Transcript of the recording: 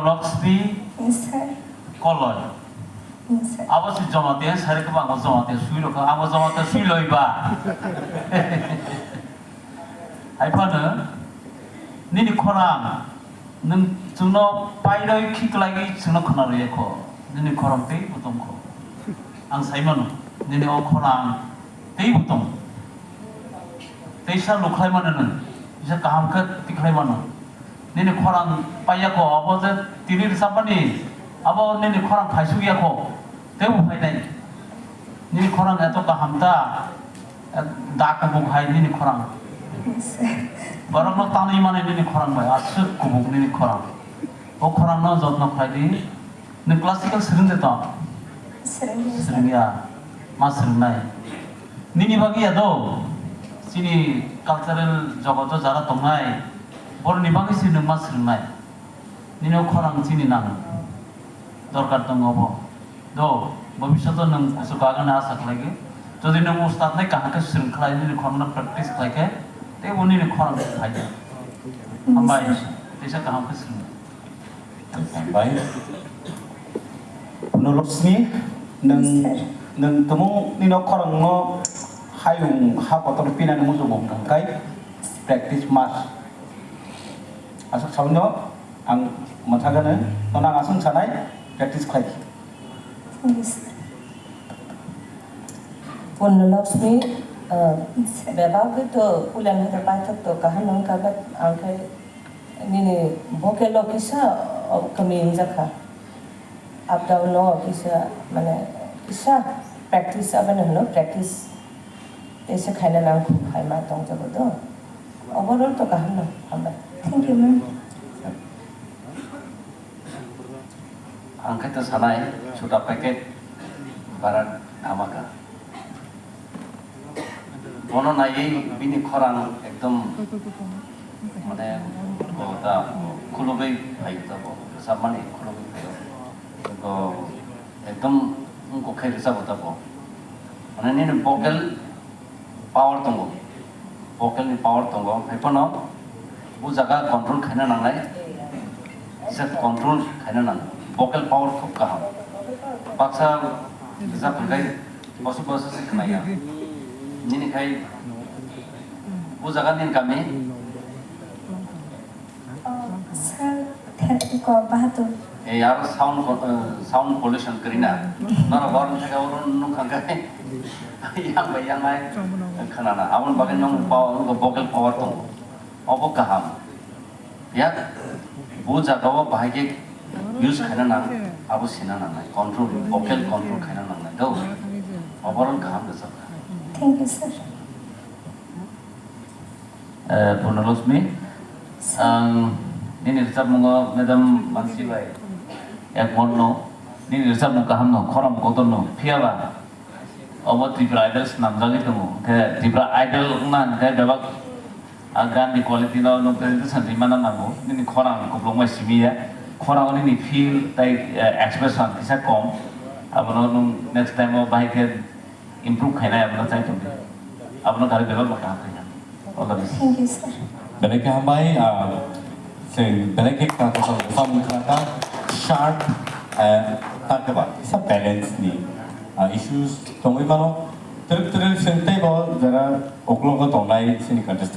Laxmi, Kalai. Apa sih jamaatnya? Saya ke bangsa jamaatnya suilo ke, apa jamaatnya suilo iba. Hai Purna, ini korang, neng cuma pairoi kik lagi cuma kenal ya ko, ini korang teh betul ko. Ang saya mana, ini korang teh betul. Teh saya lukai mana nen, bisa kaham ke tikai mana. Ini korang payah ko, apa je tirir siapa ni, apa ini korang kaisugi ko. Teu hai nai, ni korang itu kaham ta, dak kubuk hai ni korang. Barang lo tanah iman ni korang bay, asuk kubuk ni korang. O korang no jodno khai di, ni classical sering deta. Sering ya, mas sering nai. Ni bagi ya do, sini cultural jogoto jara tongai, bor ni bagi sini mas sering nai. Ni korang sini nang, dorkar tongobo. Do, भविष्यतो नंग सुकागन आशा करेंगे जो दिन वो उस्ताद ने कहा कि श्रृंखला इन्हें खाना प्रैक्टिस करेंगे ते वो नहीं खाना खाएंगे हमारे ऐसा कहाँ पे श्रृंखला baik Purna Laxmi neng temu nino korang no hayung hakotor pinan musuh bongkang kai practice mas asal saunyo ang matagana nonang asung sanai practice kai Purna Laxmi, beberapa itu ulan hati patok tu kahar nang kagat angkai ni bokelo kisah kami injaka, abdau no kisah mana kisah practice apa no practice, ऐसे खाना नाम खूब खाई माताओं जब तो overall तो kahar no हमें. Thank you ma'am. angkat sanai sudah paket barat amaka. Mono nai bini korang ekdom mana kota kulobe baik tu sama ni kulobe baik. Ko ekdom unko kaya risa bota po. Mana ni vocal power tunggu, vocal ni power tunggu. Apa no? Bu jaga control kena nangai, set control kena nang. Vocal power खूब कहाँ paksa bisa pakai bos-bos sih kemana ini kayak buzakan yang kami यार sound pollution करना ना बार में क्या orang nung kangkai yang lain karena awal bagian yang vocal power tuh apa kaham ya buzakan bahagia use खाना ना अब सीना ना control vocal control खाना ना दो overall काम कर सकता है. Thank you sir. Purna Laxmi, ini resep mungo madam Mansiwai, ek mono, ini resep muka hamno, koram kotorno, piala, awat Tipra idols namjagi tumu, ke Tipra idol nan ke debak agan di quality no nukter itu sendiri mana namu, ini koram kuplong masih ya. Korang ini feel like expression kisah kom, abang next time mau baik improve kena abang cai tu, abang kali develop macam apa ya? Thank you sir. balik ke hambai balik ke kata soal kata sharp tak apa sa balance ni issues tunggu mana terus sentai bawa jara oklong ko tonglai sini contestant